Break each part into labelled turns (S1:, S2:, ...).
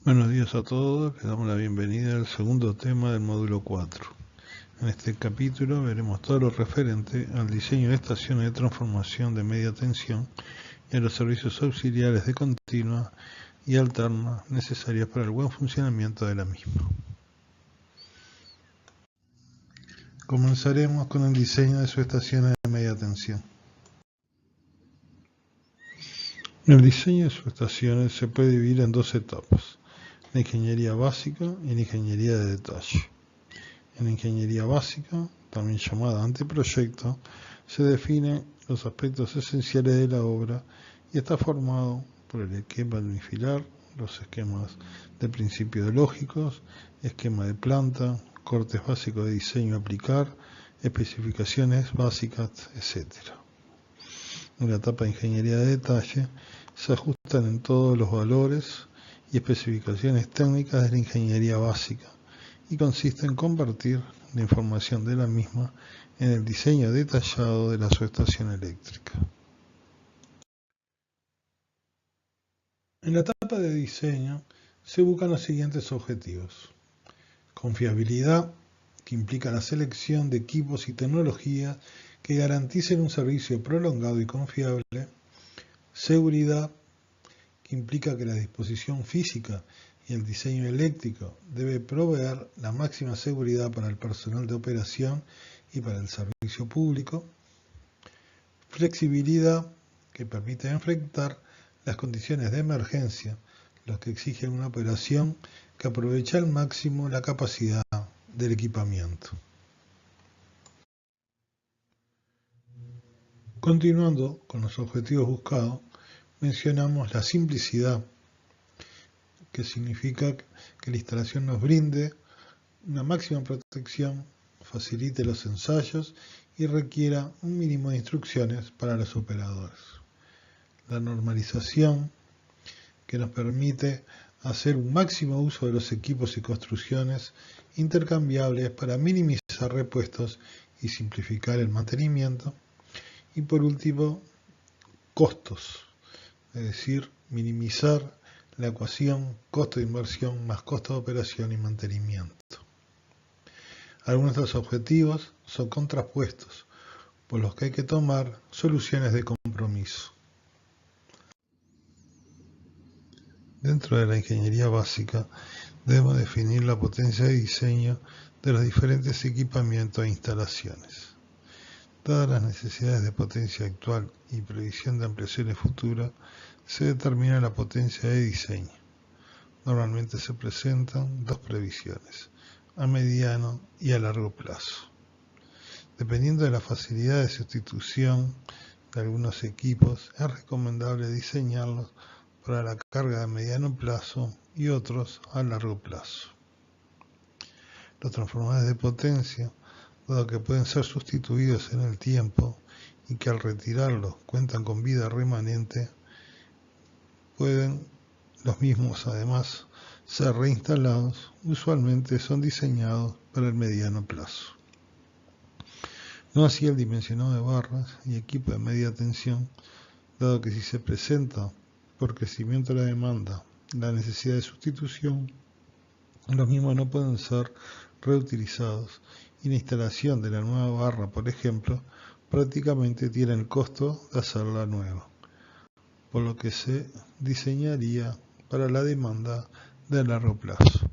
S1: Buenos días a todos, les damos la bienvenida al segundo tema del módulo 4. En este capítulo veremos todo lo referente al diseño de estaciones de transformación de media tensión y a los servicios auxiliares de continua y alterna necesarios para el buen funcionamiento de la misma. Comenzaremos con el diseño de subestaciones de media tensión. El diseño de subestaciones se puede dividir en dos etapas: la ingeniería básica y la ingeniería de detalle. En la ingeniería básica, también llamada anteproyecto, se definen los aspectos esenciales de la obra y está formado por el esquema unifilar, los esquemas de principios lógicos, esquema de planta, cortes básicos de diseño a aplicar, especificaciones básicas, etc. En la etapa de ingeniería de detalle se ajustan en todos los valores y especificaciones técnicas de la ingeniería básica, y consiste en convertir la información de la misma en el diseño detallado de la subestación eléctrica. En la etapa de diseño se buscan los siguientes objetivos: confiabilidad, que implica la selección de equipos y tecnologías que garanticen un servicio prolongado y confiable; seguridad, que implica que la disposición física y el diseño eléctrico debe proveer la máxima seguridad para el personal de operación y para el servicio público; flexibilidad, que permite enfrentar las condiciones de emergencia, lo que exige una operación que aproveche al máximo la capacidad del equipamiento. Continuando con los objetivos buscados, mencionamos la simplicidad, que significa que la instalación nos brinde una máxima protección, facilite los ensayos y requiera un mínimo de instrucciones para los operadores. La normalización, que nos permite hacer un máximo uso de los equipos y construcciones intercambiables para minimizar repuestos y simplificar el mantenimiento. Y por último, costos, es decir, minimizar la ecuación costo de inversión más costo de operación y mantenimiento. Algunos de los objetivos son contrapuestos, por los que hay que tomar soluciones de compromiso. Dentro de la ingeniería básica, debemos definir la potencia de diseño de los diferentes equipamientos e instalaciones. Dadas las necesidades de potencia actual y previsión de ampliaciones futuras, se determina la potencia de diseño. Normalmente se presentan dos previsiones: a mediano y a largo plazo. Dependiendo de la facilidad de sustitución de algunos equipos, es recomendable diseñarlos para la carga de mediano plazo y otros a largo plazo. Los transformadores de potencia, dado que pueden ser sustituidos en el tiempo y que al retirarlos cuentan con vida remanente, pueden los mismos además ser reinstalados. Usualmente son diseñados para el mediano plazo. No así el dimensionado de barras y equipo de media tensión, dado que si se presenta por crecimiento de la demanda la necesidad de sustitución, los mismos no pueden ser reutilizados y la instalación de la nueva barra, por ejemplo, prácticamente tiene el costo de hacerla nueva, por lo que se diseñaría para la demanda de largo plazo.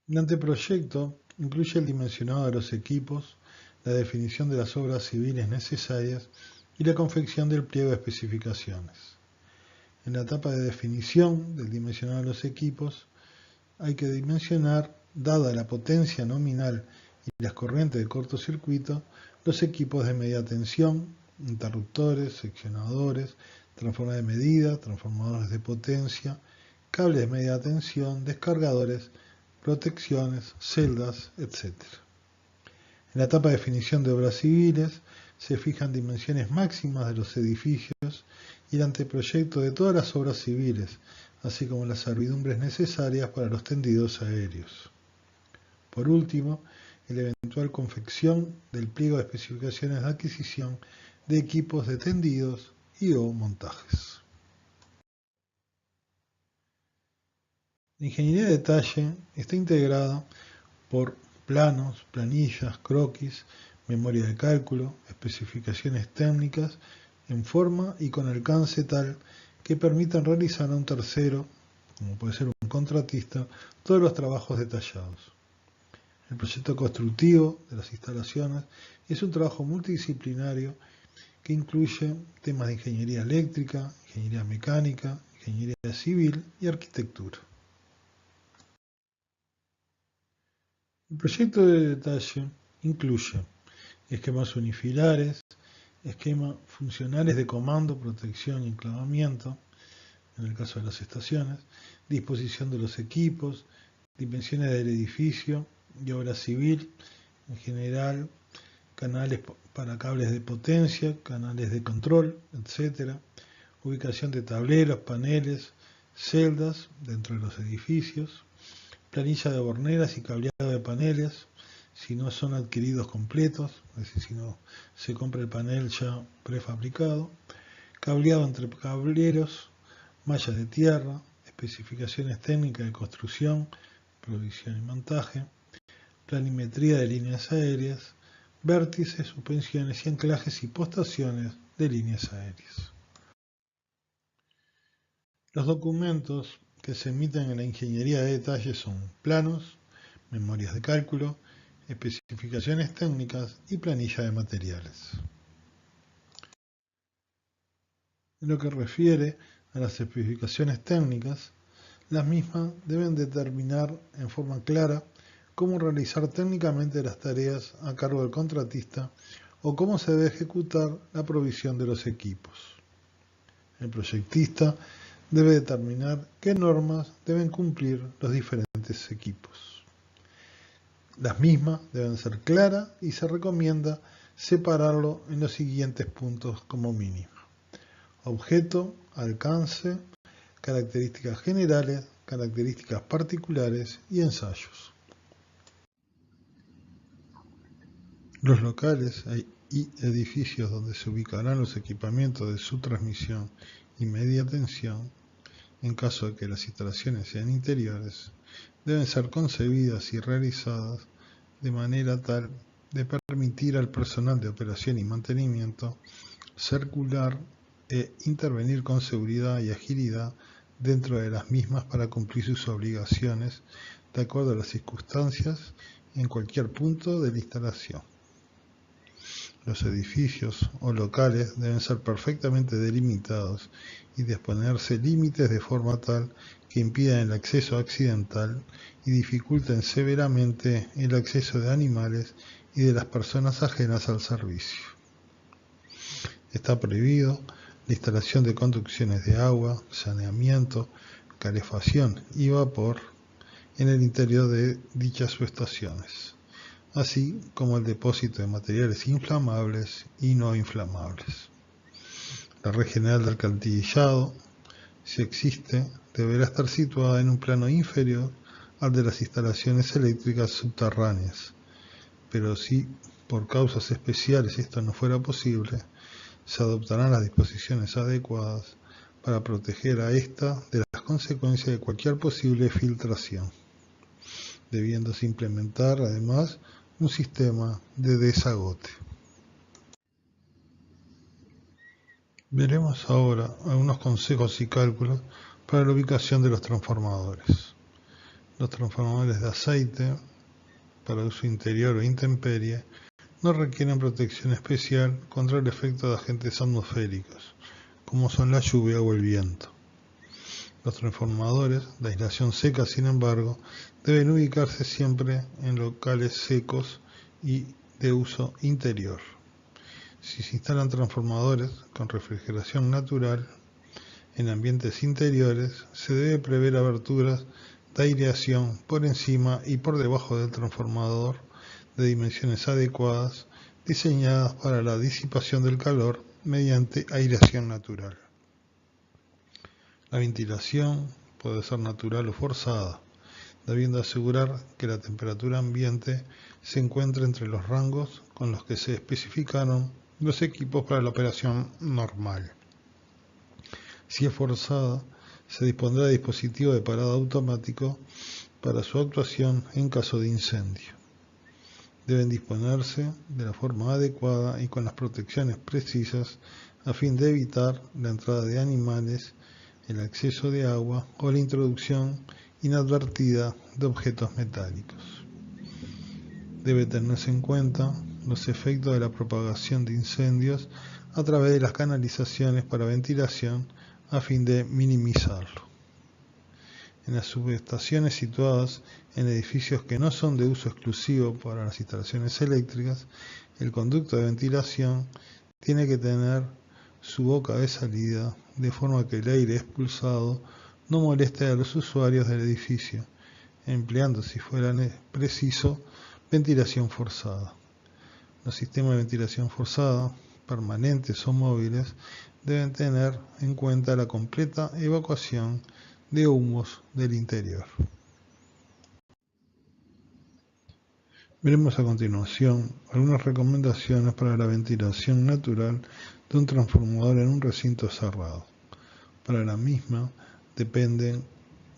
S1: El anteproyecto incluye el dimensionado de los equipos, la definición de las obras civiles necesarias y la confección del pliego de especificaciones. En la etapa de definición del dimensionado de los equipos, hay que dimensionar, dada la potencia nominal y las corrientes de cortocircuito, los equipos de media tensión, interruptores, seccionadores, transformadores de medida, transformadores de potencia, cables de media tensión, descargadores, protecciones, celdas, etc. En la etapa de definición de obras civiles se fijan dimensiones máximas de los edificios y el anteproyecto de todas las obras civiles, así como las servidumbres necesarias para los tendidos aéreos. Por último, la eventual confección del pliego de especificaciones de adquisición de equipos de tendidos y o montajes. La ingeniería de detalle está integrada por planos, planillas, croquis, memoria de cálculo, especificaciones técnicas en forma y con alcance tal que permitan realizar a un tercero, como puede ser un contratista, todos los trabajos detallados. El proyecto constructivo de las instalaciones es un trabajo multidisciplinario que incluye temas de ingeniería eléctrica, ingeniería mecánica, ingeniería civil y arquitectura. El proyecto de detalle incluye esquemas unifilares, esquemas funcionales de comando, protección y enclavamiento, en el caso de las estaciones, disposición de los equipos, dimensiones del edificio y obra civil, en general, canales para cables de potencia, canales de control, etc. Ubicación de tableros, paneles, celdas dentro de los edificios, planilla de borneras y cableado de paneles, si no son adquiridos completos, es decir, si no se compra el panel ya prefabricado, cableado entre cableros, mallas de tierra, especificaciones técnicas de construcción, provisión y montaje, planimetría de líneas aéreas, vértices, suspensiones y anclajes y postaciones de líneas aéreas. Los documentos que se emiten en la ingeniería de detalle son planos, memorias de cálculo, especificaciones técnicas y planilla de materiales. En lo que refiere a las especificaciones técnicas, las mismas deben determinar en forma clara cómo realizar técnicamente las tareas a cargo del contratista o cómo se debe ejecutar la provisión de los equipos. El proyectista debe determinar qué normas deben cumplir los diferentes equipos. Las mismas deben ser claras y se recomienda separarlo en los siguientes puntos como mínimo: objeto, alcance, características generales, características particulares y ensayos. Los locales y edificios donde se ubicarán los equipamientos de su transmisión y media tensión, en caso de que las instalaciones sean interiores, deben ser concebidas y realizadas de manera tal de permitir al personal de operación y mantenimiento circular e intervenir con seguridad y agilidad dentro de las mismas para cumplir sus obligaciones de acuerdo a las circunstancias en cualquier punto de la instalación. Los edificios o locales deben ser perfectamente delimitados y disponerse límites de forma tal que impidan el acceso accidental y dificulten severamente el acceso de animales y de las personas ajenas al servicio. Está prohibido la instalación de conducciones de agua, saneamiento, calefacción y vapor en el interior de dichas subestaciones, así como el depósito de materiales inflamables y no inflamables. La red general de alcantarillado, si existe, deberá estar situada en un plano inferior al de las instalaciones eléctricas subterráneas, pero si por causas especiales esto no fuera posible, se adoptarán las disposiciones adecuadas para proteger a esta de las consecuencias de cualquier posible filtración, debiéndose implementar además un sistema de desagote. Veremos ahora algunos consejos y cálculos para la ubicación de los transformadores. Los transformadores de aceite para uso interior o intemperie no requieren protección especial contra el efecto de agentes atmosféricos, como son la lluvia o el viento. Los transformadores de aislación seca, sin embargo, deben ubicarse siempre en locales secos y de uso interior. Si se instalan transformadores con refrigeración natural en ambientes interiores, se debe prever aberturas de aireación por encima y por debajo del transformador de dimensiones adecuadas, diseñadas para la disipación del calor mediante aireación natural. La ventilación puede ser natural o forzada, debiendo asegurar que la temperatura ambiente se encuentre entre los rangos con los que se especificaron los equipos para la operación normal. Si es forzada, Se dispondrá de dispositivos de parado automático para su actuación en caso de incendio. Deben disponerse de la forma adecuada y con las protecciones precisas a fin de evitar la entrada de animales, el acceso de agua o la introducción inadvertida de objetos metálicos. Debe tenerse en cuenta los efectos de la propagación de incendios a través de las canalizaciones para ventilación a fin de minimizarlo. En las subestaciones situadas en edificios que no son de uso exclusivo para las instalaciones eléctricas, el conducto de ventilación tiene que tener su boca de salida de forma que el aire expulsado no moleste a los usuarios del edificio, empleando, si fuera preciso, ventilación forzada. Los sistemas de ventilación forzada, permanentes o móviles, deben tener en cuenta la completa evacuación de humos del interior. Veremos a continuación algunas recomendaciones para la ventilación natural de un transformador en un recinto cerrado. Para la misma dependen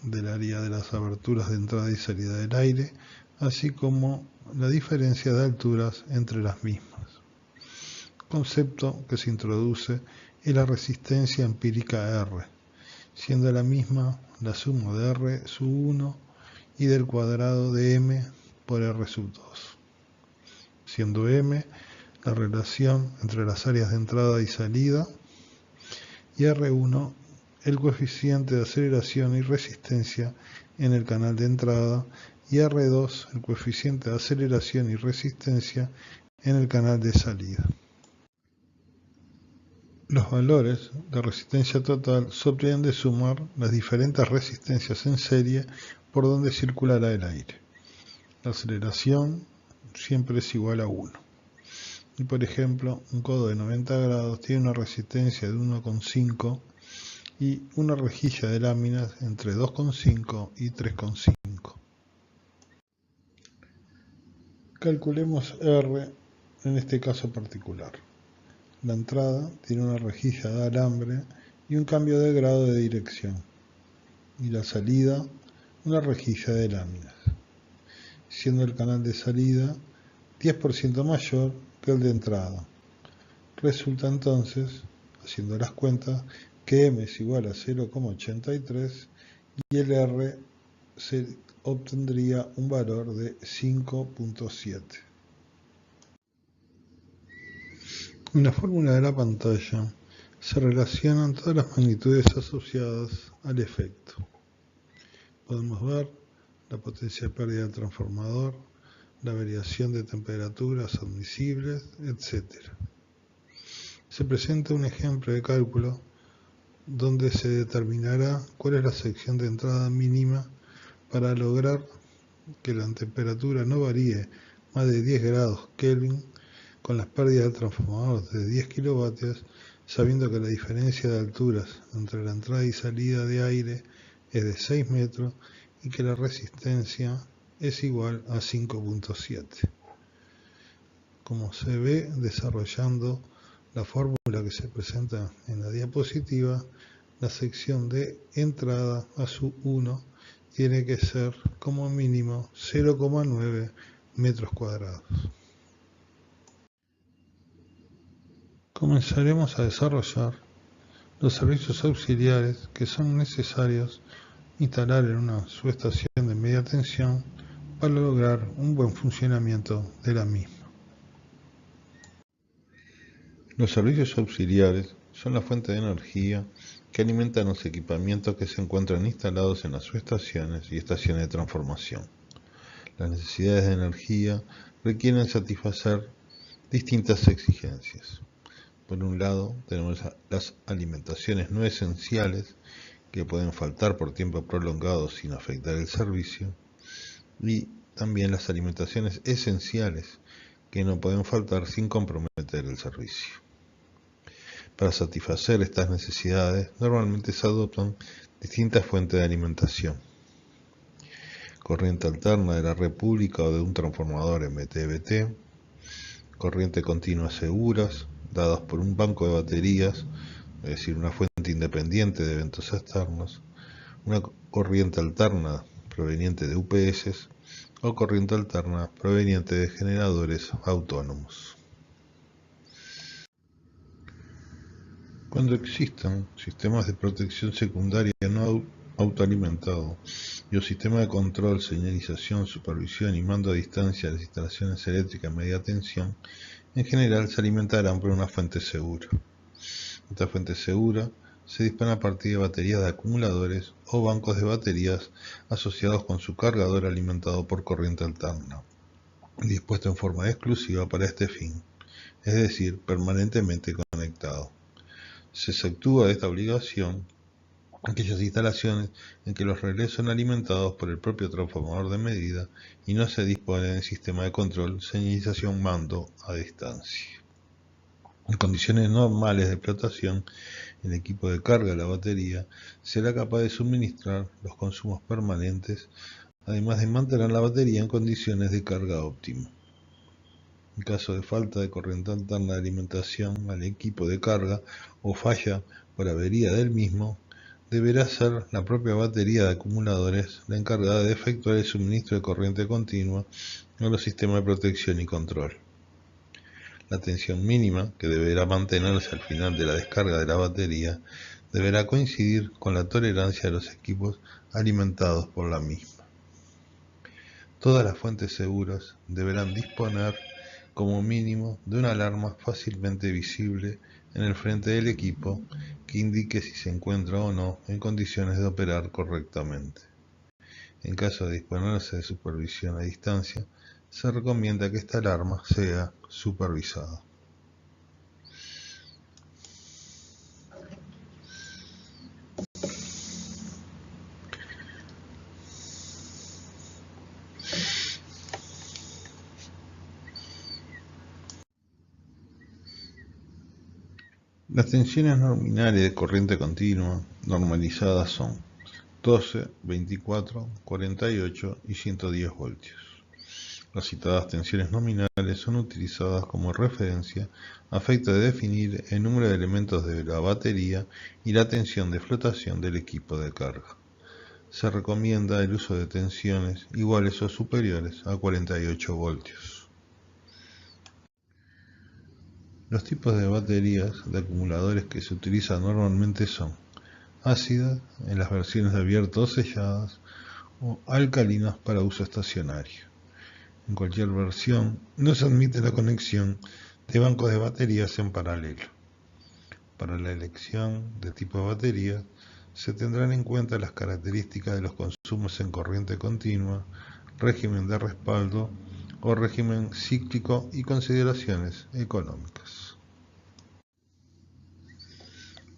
S1: del área de las aberturas de entrada y salida del aire, así como la diferencia de alturas entre las mismas. El concepto que se introduce es la resistencia empírica R, siendo la misma la suma de R sub 1 y del cuadrado de M por R sub 2, siendo M la relación entre las áreas de entrada y salida y R1 el coeficiente de aceleración y resistencia en el canal de entrada y R2 el coeficiente de aceleración y resistencia en el canal de salida. Los valores de resistencia total se obtienen de sumar las diferentes resistencias en serie por donde circulará el aire. La aceleración siempre es igual a 1. Y por ejemplo, un codo de 90 grados tiene una resistencia de 1,5 y una rejilla de láminas entre 2,5 y 3,5. Calculemos R en este caso particular. La entrada tiene una rejilla de alambre y un cambio de grado de dirección, y la salida una rejilla de láminas, siendo el canal de salida 10% mayor que el de entrada. Resulta entonces, haciendo las cuentas, que M es igual a 0,83 y el R se obtendría un valor de 5,7. En la fórmula de la pantalla se relacionan todas las magnitudes asociadas al efecto. Podemos ver la potencia de pérdida del transformador, la variación de temperaturas admisibles, etc. Se presenta un ejemplo de cálculo donde se determinará cuál es la sección de entrada mínima para lograr que la temperatura no varíe más de 10 grados Kelvin con las pérdidas del transformador de 10 kilovatios, sabiendo que la diferencia de alturas entre la entrada y salida de aire es de 6 metros y que la resistencia es igual a 5,7. Como se ve desarrollando la fórmula que se presenta en la diapositiva, la sección de entrada a sub 1 tiene que ser como mínimo 0,9 metros cuadrados. Comenzaremos a desarrollar los servicios auxiliares que son necesarios instalar en una subestación de media tensión para lograr un buen funcionamiento de la misma. Los servicios auxiliares son la fuente de energía que alimentan los equipamientos que se encuentran instalados en las subestaciones y estaciones de transformación. Las necesidades de energía requieren satisfacer distintas exigencias. Por un lado, tenemos las alimentaciones no esenciales que pueden faltar por tiempo prolongado sin afectar el servicio, y también las alimentaciones esenciales que no pueden faltar sin comprometer el servicio. Para satisfacer estas necesidades, normalmente se adoptan distintas fuentes de alimentación. Corriente alterna de la red pública o de un transformador MTBT, corriente continua seguras, dadas por un banco de baterías, es decir, una fuente independiente de eventos externos, una corriente alterna proveniente de UPS o corriente alterna proveniente de generadores autónomos. Cuando existan sistemas de protección secundaria no autoalimentados y un sistema de control, señalización, supervisión y mando a distancia de las instalaciones eléctricas media tensión, en general se alimentarán por una fuente segura. Esta fuente segura se dispone a partir de baterías de acumuladores o bancos de baterías asociados con su cargador alimentado por corriente alterna, dispuesto en forma exclusiva para este fin, es decir, permanentemente conectado. Se exceptúa de esta obligación aquellas instalaciones en que los relés son alimentados por el propio transformador de medida y no se dispone de sistema de control, señalización, mando a distancia. En condiciones normales de explotación, el equipo de carga de la batería será capaz de suministrar los consumos permanentes, además de mantener la batería en condiciones de carga óptima. En caso de falta de corriente alterna de alimentación al equipo de carga o falla por avería del mismo, deberá ser la propia batería de acumuladores la encargada de efectuar el suministro de corriente continua a los sistemas de protección y control. La tensión mínima, que deberá mantenerse al final de la descarga de la batería, deberá coincidir con la tolerancia de los equipos alimentados por la misma. Todas las fuentes seguras deberán disponer como mínimo de una alarma fácilmente visible en el frente del equipo que indique si se encuentra o no en condiciones de operar correctamente. En caso de disponerse de supervisión a distancia, se recomienda que esta alarma sea supervisada. Las tensiones nominales de corriente continua normalizadas son 12, 24, 48 y 110 voltios. Las citadas tensiones nominales son utilizadas como referencia a efecto de definir el número de elementos de la batería y la tensión de flotación del equipo de carga. Se recomienda el uso de tensiones iguales o superiores a 48 voltios. Los tipos de baterías de acumuladores que se utilizan normalmente son ácidas en las versiones de abierto o selladas o alcalinas para uso estacionario. En cualquier versión no se admite la conexión de bancos de baterías en paralelo. Para la elección de tipo de batería se tendrán en cuenta las características de los consumos en corriente continua, régimen de respaldo o régimen cíclico y consideraciones económicas.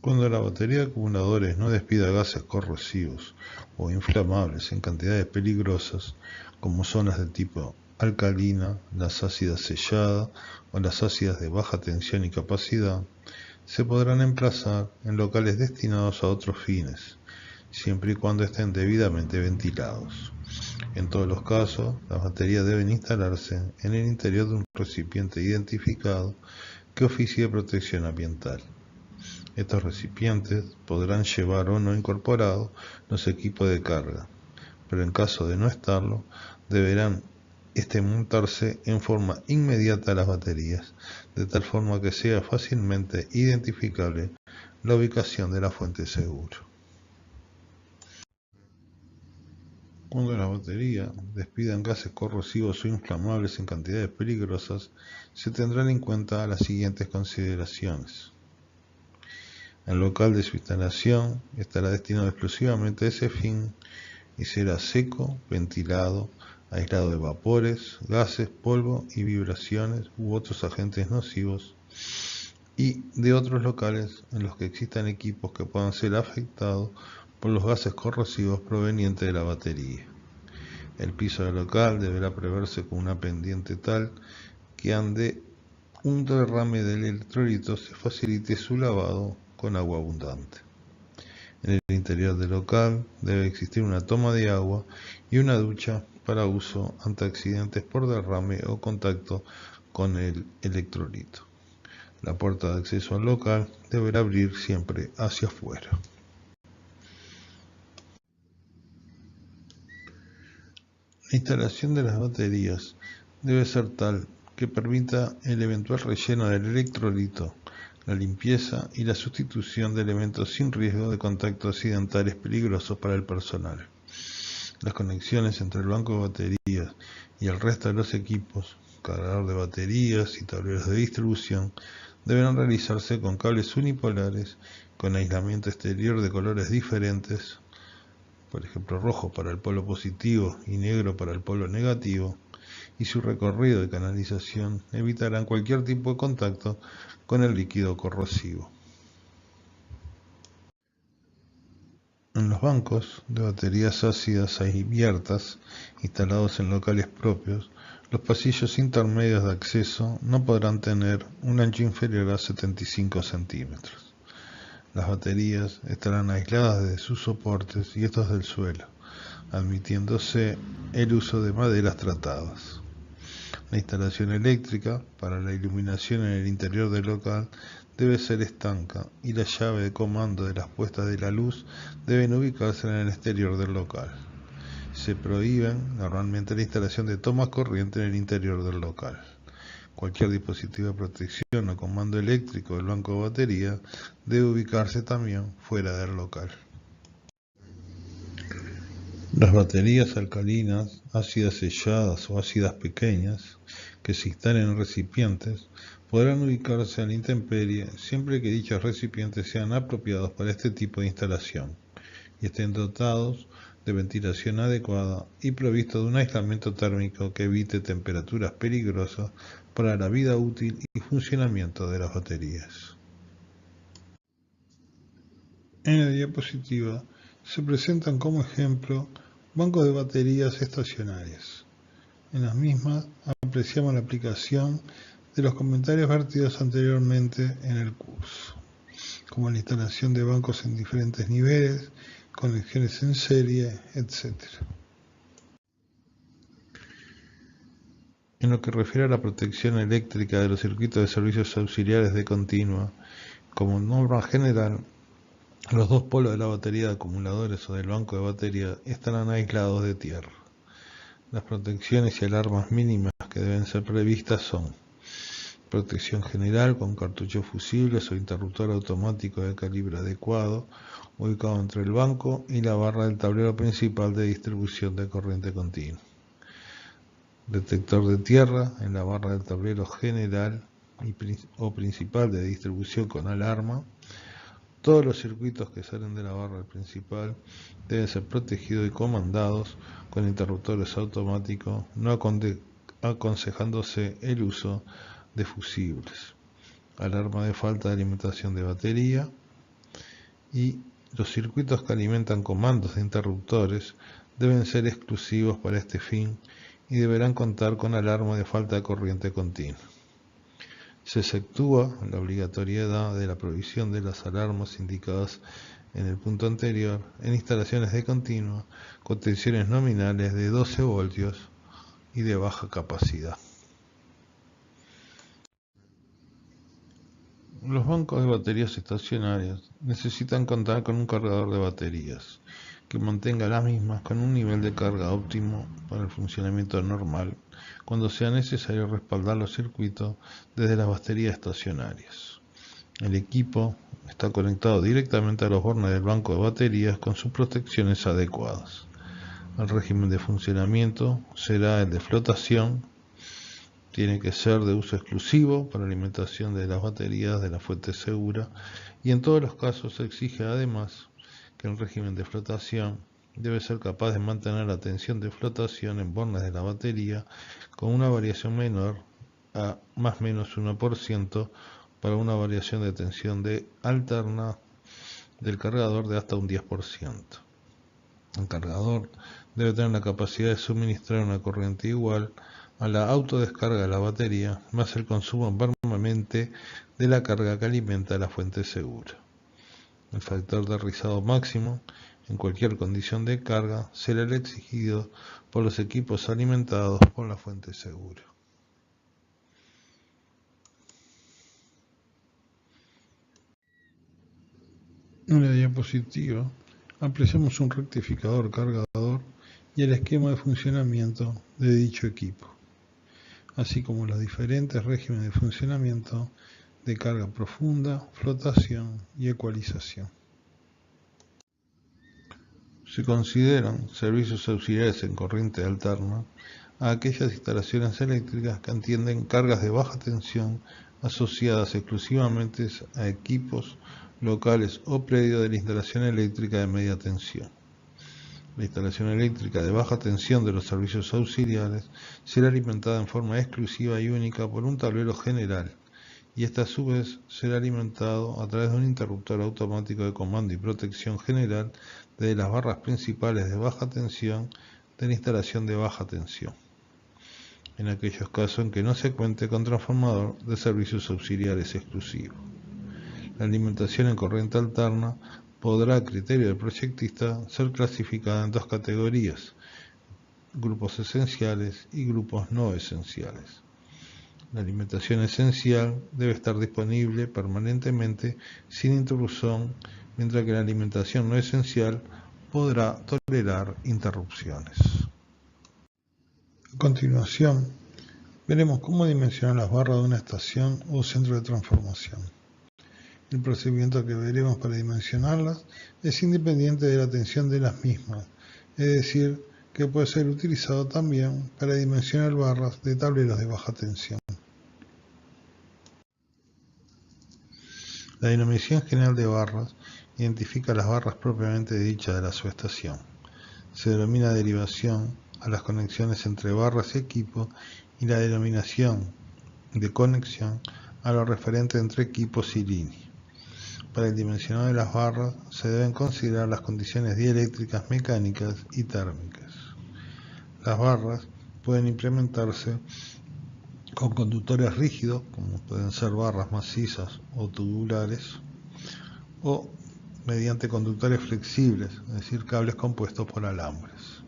S1: Cuando la batería de acumuladores no despida gases corrosivos o inflamables en cantidades peligrosas, como son las del tipo alcalina, las ácidas selladas o las ácidas de baja tensión y capacidad, se podrán emplazar en locales destinados a otros fines, siempre y cuando estén debidamente ventilados. En todos los casos, las baterías deben instalarse en el interior de un recipiente identificado que oficie de protección ambiental. Estos recipientes podrán llevar o no incorporados los equipos de carga, pero en caso de no estarlo, deberán montarse en forma inmediata a las baterías, de tal forma que sea fácilmente identificable la ubicación de la fuente segura. Cuando las baterías despidan gases corrosivos o inflamables en cantidades peligrosas, se tendrán en cuenta las siguientes consideraciones. El local de su instalación estará destinado exclusivamente a ese fin y será seco, ventilado, aislado de vapores, gases, polvo y vibraciones u otros agentes nocivos, y de otros locales en los que existan equipos que puedan ser afectados por los gases corrosivos provenientes de la batería. El piso del local deberá preverse con una pendiente tal que ante un derrame del electrolito se facilite su lavado con agua abundante. En el interior del local debe existir una toma de agua y una ducha para uso ante accidentes por derrame o contacto con el electrolito. La puerta de acceso al local deberá abrir siempre hacia afuera. La instalación de las baterías debe ser tal que permita el eventual relleno del electrolito, la limpieza y la sustitución de elementos sin riesgo de contacto accidentales peligrosos para el personal. Las conexiones entre el banco de baterías y el resto de los equipos, cargador de baterías y tableros de distribución, deberán realizarse con cables unipolares con aislamiento exterior de colores diferentes, por ejemplo rojo para el polo positivo y negro para el polo negativo, y su recorrido de canalización evitarán cualquier tipo de contacto con el líquido corrosivo. En los bancos de baterías ácidas abiertas instalados en locales propios, los pasillos intermedios de acceso no podrán tener un ancho inferior a 75 centímetros. Las baterías estarán aisladas de sus soportes y estos del suelo, admitiéndose el uso de maderas tratadas. La instalación eléctrica para la iluminación en el interior del local debe ser estanca y la llave de comando de las puestas de la luz deben ubicarse en el exterior del local. Se prohíben normalmente la instalación de tomas corriente en el interior del local. Cualquier dispositivo de protección o comando eléctrico del banco de batería debe ubicarse también fuera del local. Las baterías alcalinas, ácidas selladas o ácidas pequeñas, que se instalen en recipientes, podrán ubicarse a la intemperie siempre que dichos recipientes sean apropiados para este tipo de instalación y estén dotados de ventilación adecuada y provistos de un aislamiento térmico que evite temperaturas peligrosas para la vida útil y funcionamiento de las baterías. En la diapositiva se presentan como ejemplo bancos de baterías estacionarias. En las mismas apreciamos la aplicación de los comentarios vertidos anteriormente en el curso, como la instalación de bancos en diferentes niveles, conexiones en serie, etc. En lo que refiere a la protección eléctrica de los circuitos de servicios auxiliares de continua, como norma general, los dos polos de la batería de acumuladores o del banco de batería estarán aislados de tierra. Las protecciones y alarmas mínimas que deben ser previstas son protección general con cartuchos fusibles o interruptor automático de calibre adecuado, ubicado entre el banco y la barra del tablero principal de distribución de corriente continua. Detector de tierra en la barra del tablero general o principal de distribución con alarma. Todos los circuitos que salen de la barra principal deben ser protegidos y comandados con interruptores automáticos, no aconsejándose el uso de fusibles. Alarma de falta de alimentación de batería. Y los circuitos que alimentan comandos de interruptores deben ser exclusivos para este fin y deberán contar con alarma de falta de corriente continua. Se exceptúa la obligatoriedad de la provisión de las alarmas indicadas en el punto anterior en instalaciones de continua con tensiones nominales de 12 voltios y de baja capacidad. Los bancos de baterías estacionarias necesitan contar con un cargador de baterías que mantenga las mismas con un nivel de carga óptimo para el funcionamiento normal cuando sea necesario respaldar los circuitos desde las baterías estacionarias. El equipo está conectado directamente a los bornes del banco de baterías con sus protecciones adecuadas. El régimen de funcionamiento será el de flotación. Tiene que ser de uso exclusivo para alimentación de las baterías de la fuente segura y en todos los casos se exige además que el régimen de flotación debe ser capaz de mantener la tensión de flotación en bornes de la batería con una variación menor a más o menos 1% para una variación de tensión alterna del cargador de hasta un 10%. El cargador debe tener la capacidad de suministrar una corriente igual a la autodescarga de la batería más el consumo permanente de la carga que alimenta la fuente segura. El factor de rizado máximo en cualquier condición de carga será el exigido por los equipos alimentados por la fuente segura. En la diapositiva apreciamos un rectificador cargador y el esquema de funcionamiento de dicho equipo, así como los diferentes regímenes de funcionamiento de carga profunda, flotación y ecualización. Se consideran servicios auxiliares en corriente alterna a aquellas instalaciones eléctricas que atienden cargas de baja tensión asociadas exclusivamente a equipos locales o predios de la instalación eléctrica de media tensión. La instalación eléctrica de baja tensión de los servicios auxiliares será alimentada en forma exclusiva y única por un tablero general, y este a su vez será alimentado a través de un interruptor automático de comando y protección general desde las barras principales de baja tensión de la instalación de baja tensión, en aquellos casos en que no se cuente con transformador de servicios auxiliares exclusivo. La alimentación en corriente alterna podrá, a criterio del proyectista, ser clasificada en dos categorías: grupos esenciales y grupos no esenciales. La alimentación esencial debe estar disponible permanentemente sin interrupción, mientras que la alimentación no esencial podrá tolerar interrupciones. A continuación, veremos cómo dimensionar las barras de una estación o centro de transformación. El procedimiento que veremos para dimensionarlas es independiente de la tensión de las mismas, es decir, que puede ser utilizado también para dimensionar barras de tableros de baja tensión. La denominación general de barras identifica las barras propiamente dichas de la subestación. Se denomina derivación a las conexiones entre barras y equipo, y la denominación de conexión a lo referente entre equipos y líneas. Para el dimensionado de las barras se deben considerar las condiciones dieléctricas, mecánicas y térmicas. Las barras pueden implementarse con conductores rígidos, como pueden ser barras macizas o tubulares, o mediante conductores flexibles, es decir, cables compuestos por alambres.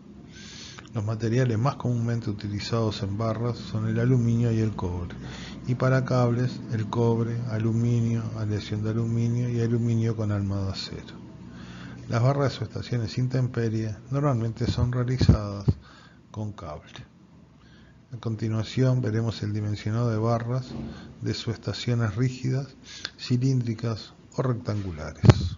S1: Los materiales más comúnmente utilizados en barras son el aluminio y el cobre, y para cables el cobre, aluminio, aleación de aluminio y aluminio con alma de acero. Las barras de subestaciones intemperie normalmente son realizadas con cable. A continuación veremos el dimensionado de barras de subestaciones rígidas, cilíndricas o rectangulares.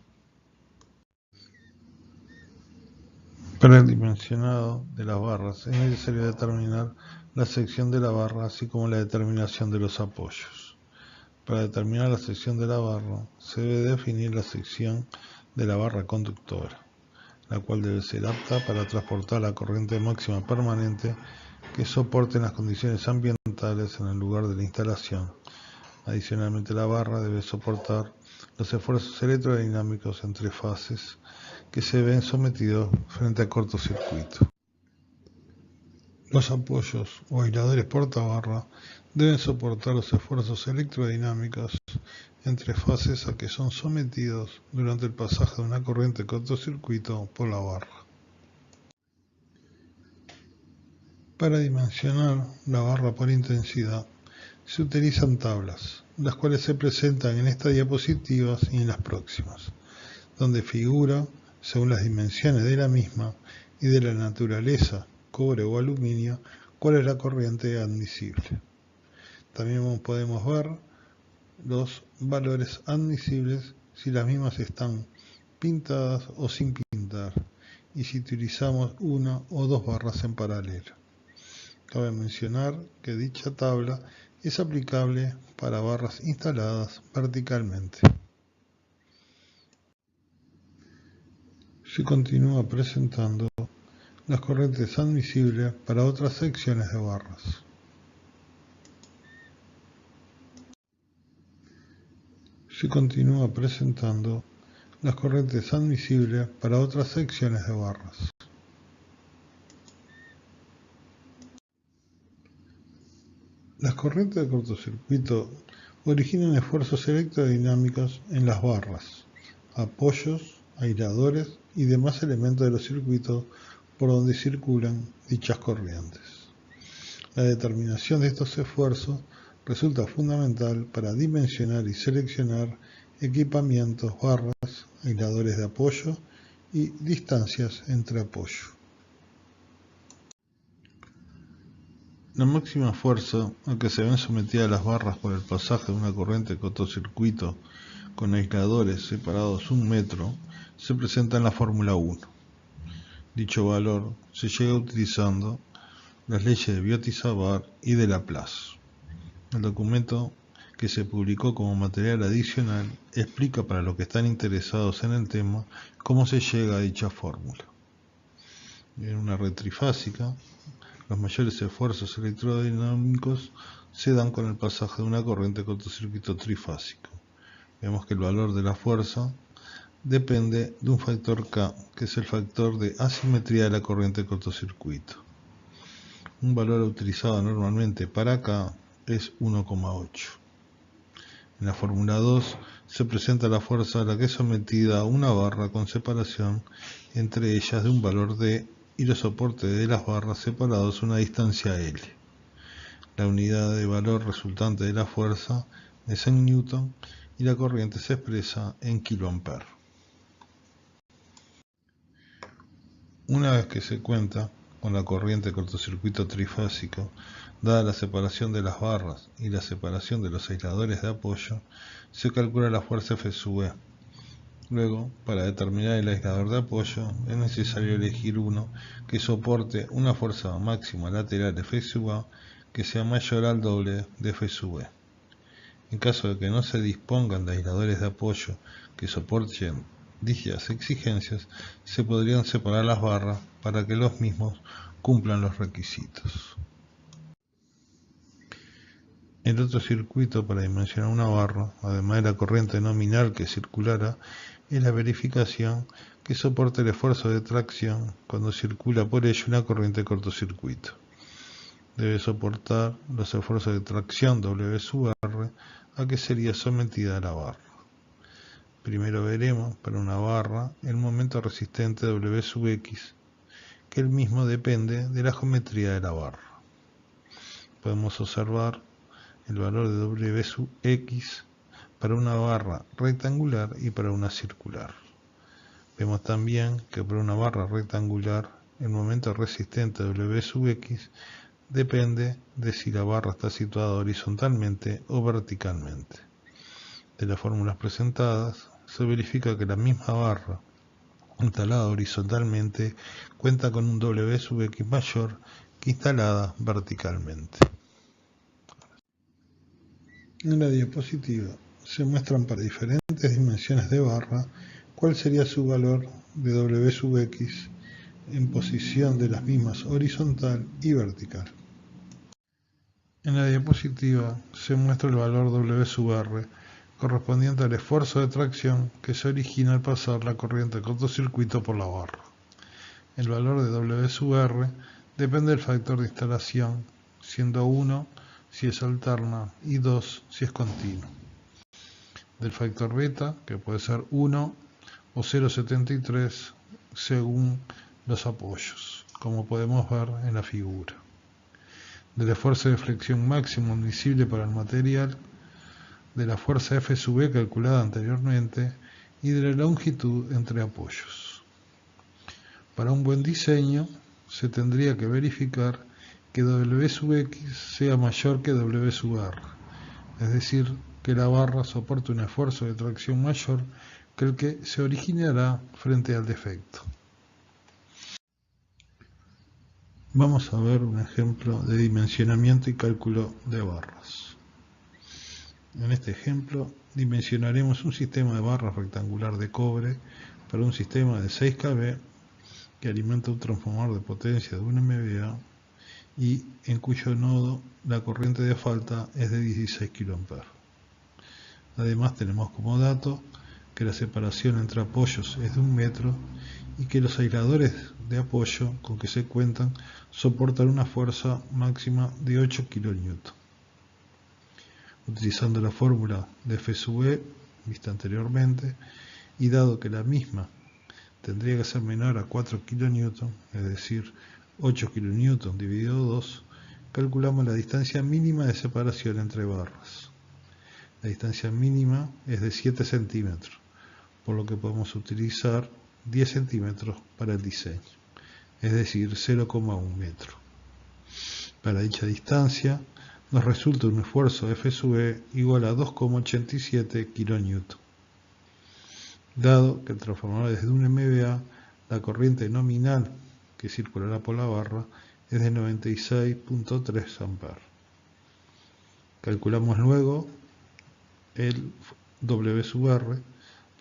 S1: Para el dimensionado de las barras es necesario determinar la sección de la barra, así como la determinación de los apoyos. Para determinar la sección de la barra se debe definir la sección de la barra conductora, la cual debe ser apta para transportar la corriente máxima permanente que soporten las condiciones ambientales en el lugar de la instalación. Adicionalmente, la barra debe soportar los esfuerzos electrodinámicos entre fases que se ven sometidos frente a cortocircuito. Los apoyos o aisladores portabarra deben soportar los esfuerzos electrodinámicos entre fases a que son sometidos durante el pasaje de una corriente de cortocircuito por la barra. Para dimensionar la barra por intensidad se utilizan tablas, las cuales se presentan en estas diapositivas y en las próximas, donde figura, según las dimensiones de la misma y de la naturaleza, cobre o aluminio, cuál es la corriente admisible. También podemos ver los valores admisibles si las mismas están pintadas o sin pintar, y si utilizamos una o dos barras en paralelo. Cabe mencionar que dicha tabla es aplicable para barras instaladas verticalmente. Se continúa presentando las corrientes admisibles para otras secciones de barras. Se continúa presentando las corrientes admisibles para otras secciones de barras. Las corrientes de cortocircuito originan esfuerzos electrodinámicos en las barras, apoyos, aisladores y demás elementos de los circuitos por donde circulan dichas corrientes. La determinación de estos esfuerzos resulta fundamental para dimensionar y seleccionar equipamientos, barras, aisladores de apoyo y distancias entre apoyo. La máxima fuerza a que se ven sometidas las barras por el pasaje de una corriente de cortocircuito con aisladores separados 1 metro se presenta en la Fórmula 1. Dicho valor se llega utilizando las leyes de Biot-Savart y de Laplace. El documento que se publicó como material adicional explica para los que están interesados en el tema cómo se llega a dicha fórmula. En una red trifásica, los mayores esfuerzos electrodinámicos se dan con el pasaje de una corriente de cortocircuito trifásico. Vemos que el valor de la fuerza depende de un factor K, que es el factor de asimetría de la corriente de cortocircuito. Un valor utilizado normalmente para K es 1,8. En la fórmula 2 se presenta la fuerza a la que es sometida una barra con separación entre ellas de un valor D y los soportes de las barras separados a una distancia L. La unidad de valor resultante de la fuerza es en Newton y la corriente se expresa en kiloamperes. Una vez que se cuenta con la corriente de cortocircuito trifásico, dada la separación de las barras y la separación de los aisladores de apoyo, se calcula la fuerza F sub E. Luego, para determinar el aislador de apoyo, es necesario elegir uno que soporte una fuerza máxima lateral F sub A que sea mayor al doble de F sub E. En caso de que no se dispongan de aisladores de apoyo que soporten dichas exigencias, se podrían separar las barras para que los mismos cumplan los requisitos. El otro circuito para dimensionar una barra, además de la corriente nominal que circulará, es la verificación que soporte el esfuerzo de tracción cuando circula por ello una corriente de cortocircuito. Debe soportar los esfuerzos de tracción W sub R a que sería sometida la barra. Primero veremos para una barra el momento resistente W sub X, que el mismo depende de la geometría de la barra. Podemos observar el valor de W sub X para una barra rectangular y para una circular. Vemos también que para una barra rectangular el momento resistente W sub X depende de si la barra está situada horizontalmente o verticalmente. De las fórmulas presentadas, se verifica que la misma barra instalada horizontalmente cuenta con un W sub X mayor que instalada verticalmente. En la diapositiva se muestran para diferentes dimensiones de barra cuál sería su valor de W sub X en posición de las mismas horizontal y vertical. En la diapositiva se muestra el valor W sub R correspondiente al esfuerzo de tracción que se origina al pasar la corriente de cortocircuito por la barra. El valor de W sub R depende del factor de instalación, siendo 1 si es alterna y 2 si es continua. Del factor beta, que puede ser 1 o 0,73 según los apoyos, como podemos ver en la figura. Del esfuerzo de flexión máximo admisible para el material, de la fuerza F sub E calculada anteriormente y de la longitud entre apoyos. Para un buen diseño se tendría que verificar que W sub X sea mayor que W sub R, es decir, que la barra soporte un esfuerzo de tracción mayor que el que se originará frente al defecto. Vamos a ver un ejemplo de dimensionamiento y cálculo de barras. En este ejemplo dimensionaremos un sistema de barras rectangular de cobre para un sistema de 6 kV que alimenta un transformador de potencia de 1 MVA y en cuyo nodo la corriente de falta es de 16 kA. Además tenemos como dato que la separación entre apoyos es de 1 metro y que los aisladores de apoyo con que se cuentan soportan una fuerza máxima de 8 kN. Utilizando la fórmula de F sub E vista anteriormente y dado que la misma tendría que ser menor a 4 kN, es decir 8 kN dividido 2, calculamos la distancia mínima de separación entre barras. La distancia mínima es de 7 centímetros, por lo que podemos utilizar 10 centímetros para el diseño, es decir 0,1 metro. Para dicha distancia nos resulta un esfuerzo F sub E igual a 2,87 kN. Dado que el transformador es de 1 MVA, la corriente nominal que circulará por la barra es de 96.3 A. Calculamos luego el W sub R,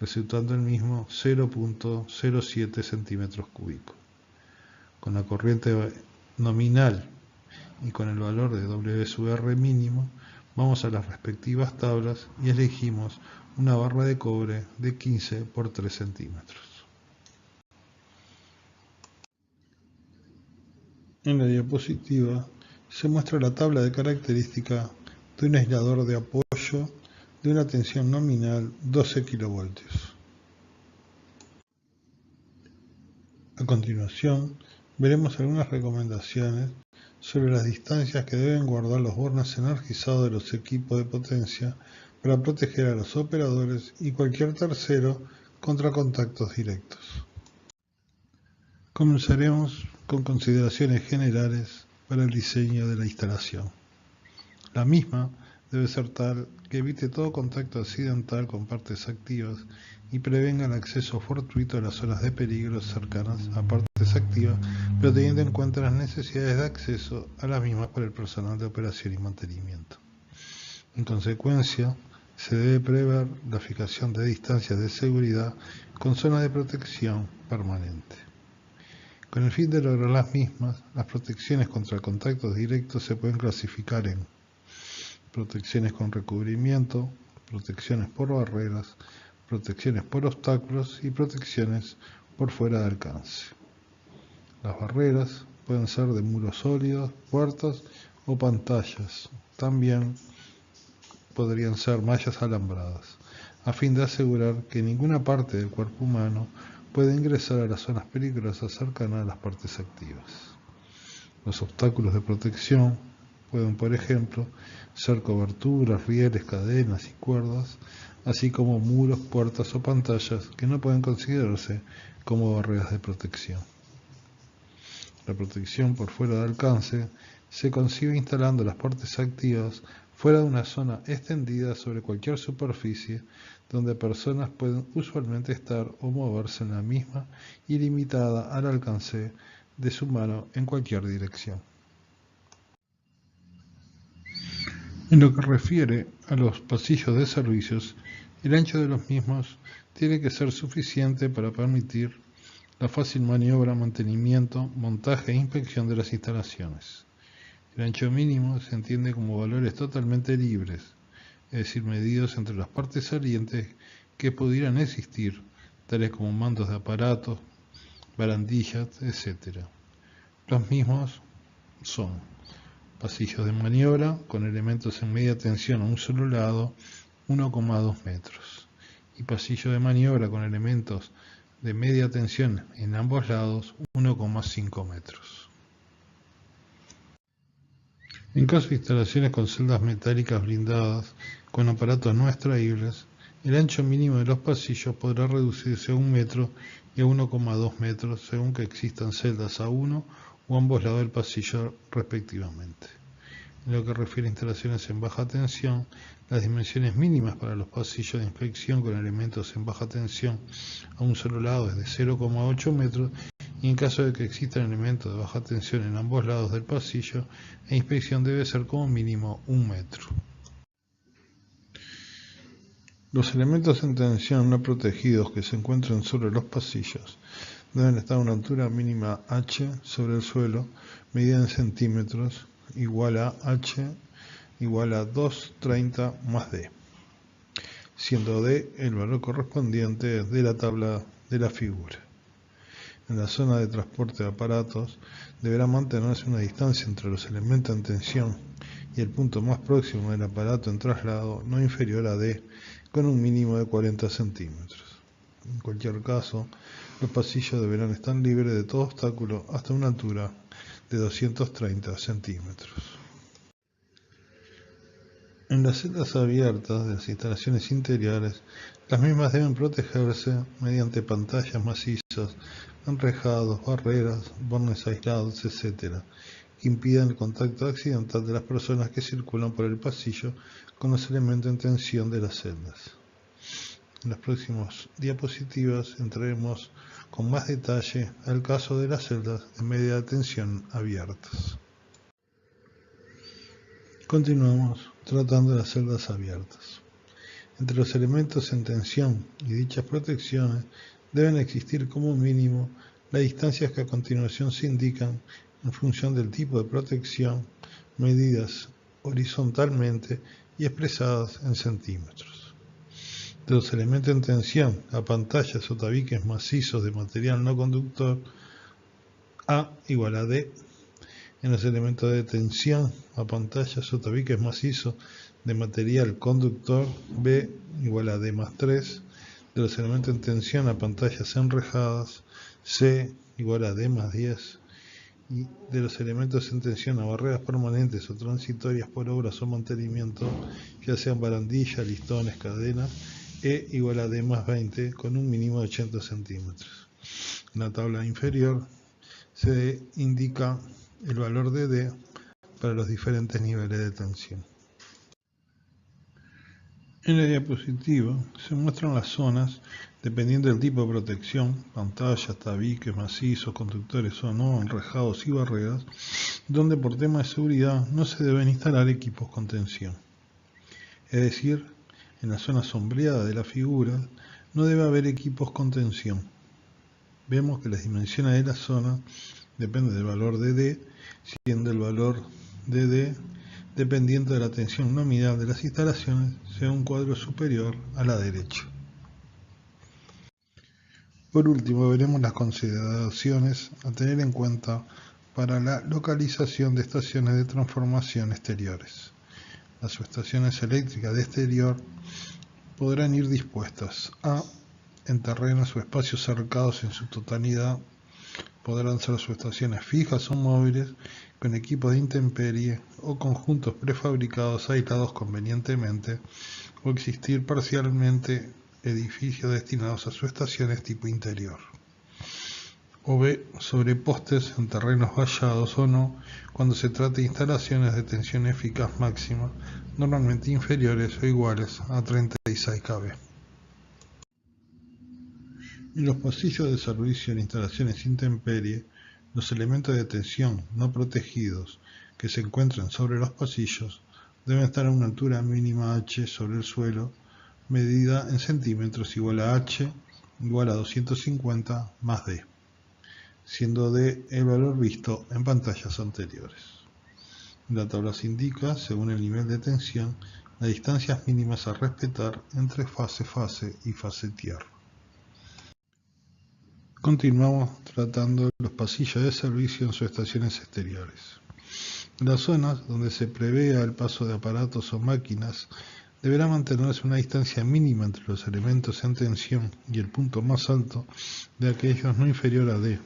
S1: resultando el mismo 0.07 centímetros cúbicos. Con la corriente nominal y con el valor de W sub R mínimo, vamos a las respectivas tablas y elegimos una barra de cobre de 15 por 3 centímetros. En la diapositiva se muestra la tabla de características de un aislador de apoyo de una tensión nominal 12 kV. A continuación, veremos algunas recomendaciones sobre las distancias que deben guardar los bornes energizados de los equipos de potencia para proteger a los operadores y cualquier tercero contra contactos directos. Comenzaremos con consideraciones generales para el diseño de la instalación. La misma debe ser tal que evite todo contacto accidental con partes activas y prevenga el acceso fortuito a las zonas de peligro cercanas a partes activas, pero teniendo en cuenta las necesidades de acceso a las mismas por el personal de operación y mantenimiento. En consecuencia, se debe prever la fijación de distancias de seguridad con zonas de protección permanente. Con el fin de lograr las mismas, las protecciones contra contactos directos se pueden clasificar en protecciones con recubrimiento, protecciones por barreras, protecciones por obstáculos y protecciones por fuera de alcance. Las barreras pueden ser de muros sólidos, puertas o pantallas. También podrían ser mallas alambradas, a fin de asegurar que ninguna parte del cuerpo humano puede ingresar a las zonas peligrosas cercanas a las partes activas. Los obstáculos de protección pueden, por ejemplo, ser coberturas, rieles, cadenas y cuerdas, así como muros, puertas o pantallas que no pueden considerarse como barreras de protección. La protección por fuera de alcance se concibe instalando las partes activas fuera de una zona extendida sobre cualquier superficie donde personas pueden usualmente estar o moverse en la misma y limitada al alcance de su mano en cualquier dirección. En lo que refiere a los pasillos de servicios, el ancho de los mismos tiene que ser suficiente para permitir la fácil maniobra, mantenimiento, montaje e inspección de las instalaciones. El ancho mínimo se entiende como valores totalmente libres, es decir, medidos entre las partes salientes que pudieran existir, tales como mandos de aparatos, barandillas, etc. Los mismos son pasillos de maniobra con elementos en media tensión a un solo lado, 1,2 metros, y pasillos de maniobra con elementos de media tensión en ambos lados, 1,5 metros. En caso de instalaciones con celdas metálicas blindadas con aparatos no extraíbles, el ancho mínimo de los pasillos podrá reducirse a 1 metro y a 1,2 metros según que existan celdas a uno o ambos lados del pasillo respectivamente. En lo que refiere a instalaciones en baja tensión, las dimensiones mínimas para los pasillos de inspección con elementos en baja tensión a un solo lado es de 0,8 metros y en caso de que existan elementos de baja tensión en ambos lados del pasillo, la inspección debe ser como mínimo 1 metro. Los elementos en tensión no protegidos que se encuentran sobre los pasillos deben estar a una altura mínima h sobre el suelo, medida en centímetros, igual a h igual a 230 más d, siendo d el valor correspondiente de la tabla de la figura. En la zona de transporte de aparatos deberá mantenerse una distancia entre los elementos en tensión y el punto más próximo del aparato en traslado no inferior a d, con un mínimo de 40 centímetros. En cualquier caso, los pasillos deberán estar libres de todo obstáculo hasta una altura de 230 centímetros. En las celdas abiertas de las instalaciones interiores, las mismas deben protegerse mediante pantallas macizas, enrejados, barreras, bornes aislados, etc., que impidan el contacto accidental de las personas que circulan por el pasillo con los elementos en tensión de las celdas. En las próximas diapositivas entraremos con más detalle al caso de las celdas de media tensión abiertas. Continuamos tratando de las celdas abiertas. Entre los elementos en tensión y dichas protecciones deben existir como mínimo las distancias que a continuación se indican en función del tipo de protección, medidas horizontalmente y expresadas en centímetros. De los elementos en tensión a pantallas o tabiques macizos de material no conductor, A igual a D. En los elementos de tensión a pantallas o tabiques macizos de material conductor, B igual a D más 3. De los elementos en tensión a pantallas enrejadas, C igual a D más 10. Y de los elementos en tensión a barreras permanentes o transitorias por obras o mantenimiento, ya sean barandillas, listones, cadenas, E igual a D más 20 con un mínimo de 80 centímetros. En la tabla inferior se indica el valor de D para los diferentes niveles de tensión. En la diapositiva se muestran las zonas, dependiendo del tipo de protección, pantallas, tabiques, macizos, conductores o no, enrejados y barreras, donde por tema de seguridad no se deben instalar equipos con tensión. Es decir, en la zona sombreada de la figura no debe haber equipos con tensión. Vemos que las dimensiones de la zona dependen del valor de D, siendo el valor de D dependiendo de la tensión nominal de las instalaciones, sea un cuadro superior a la derecha. Por último, veremos las consideraciones a tener en cuenta para la localización de estaciones de transformación exteriores. Las subestaciones eléctricas de exterior podrán ir dispuestas a en terrenos o espacios cercados en su totalidad. Podrán ser subestaciones fijas o móviles con equipos de intemperie o conjuntos prefabricados aislados convenientemente, o existir parcialmente edificios destinados a subestaciones tipo interior. O B, sobre postes en terrenos vallados o no, cuando se trate de instalaciones de tensión eficaz máxima, normalmente inferiores o iguales a 36 kV. En los pasillos de servicio en instalaciones intemperie, los elementos de tensión no protegidos que se encuentran sobre los pasillos deben estar a una altura mínima h sobre el suelo, medida en centímetros igual a h igual a 250 más d, siendo d el valor visto en pantallas anteriores. La tabla se indica, según el nivel de tensión, las distancias mínimas a respetar entre fase-fase y fase tierra. Continuamos tratando los pasillos de servicio en sus estaciones exteriores. En las zonas donde se prevea el paso de aparatos o máquinas, deberá mantenerse una distancia mínima entre los elementos en tensión y el punto más alto de aquellos no inferior a D,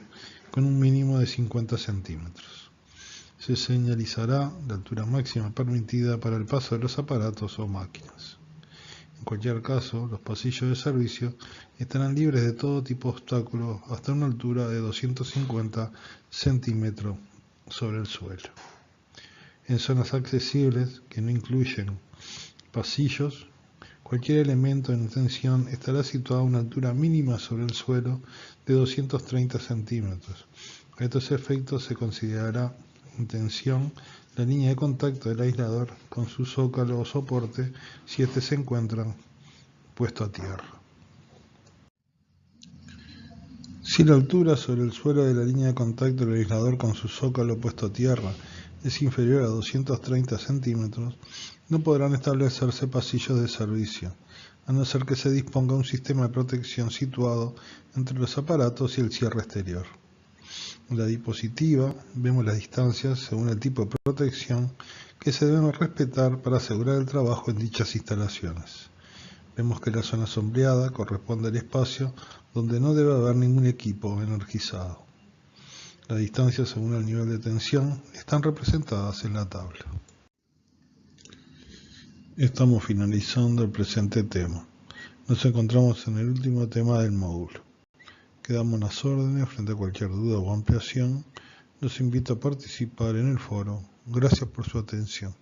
S1: con un mínimo de 50 centímetros. Se señalizará la altura máxima permitida para el paso de los aparatos o máquinas. En cualquier caso, los pasillos de servicio estarán libres de todo tipo de obstáculos hasta una altura de 250 centímetros sobre el suelo. En zonas accesibles, que no incluyen pasillos, cualquier elemento en tensión estará situado a una altura mínima sobre el suelo de 230 centímetros. A estos efectos se considerará en tensión la línea de contacto del aislador con su zócalo o soporte si éste se encuentra puesto a tierra. Si la altura sobre el suelo de la línea de contacto del aislador con su zócalo puesto a tierra es inferior a 230 centímetros, no podrán establecerse pasillos de servicio, a no ser que se disponga un sistema de protección situado entre los aparatos y el cierre exterior. En la diapositiva vemos las distancias según el tipo de protección que se deben respetar para asegurar el trabajo en dichas instalaciones. Vemos que la zona sombreada corresponde al espacio donde no debe haber ningún equipo energizado. Las distancias según el nivel de tensión están representadas en la tabla. Estamos finalizando el presente tema. Nos encontramos en el último tema del módulo. Quedamos a las órdenes frente a cualquier duda o ampliación. Los invito a participar en el foro. Gracias por su atención.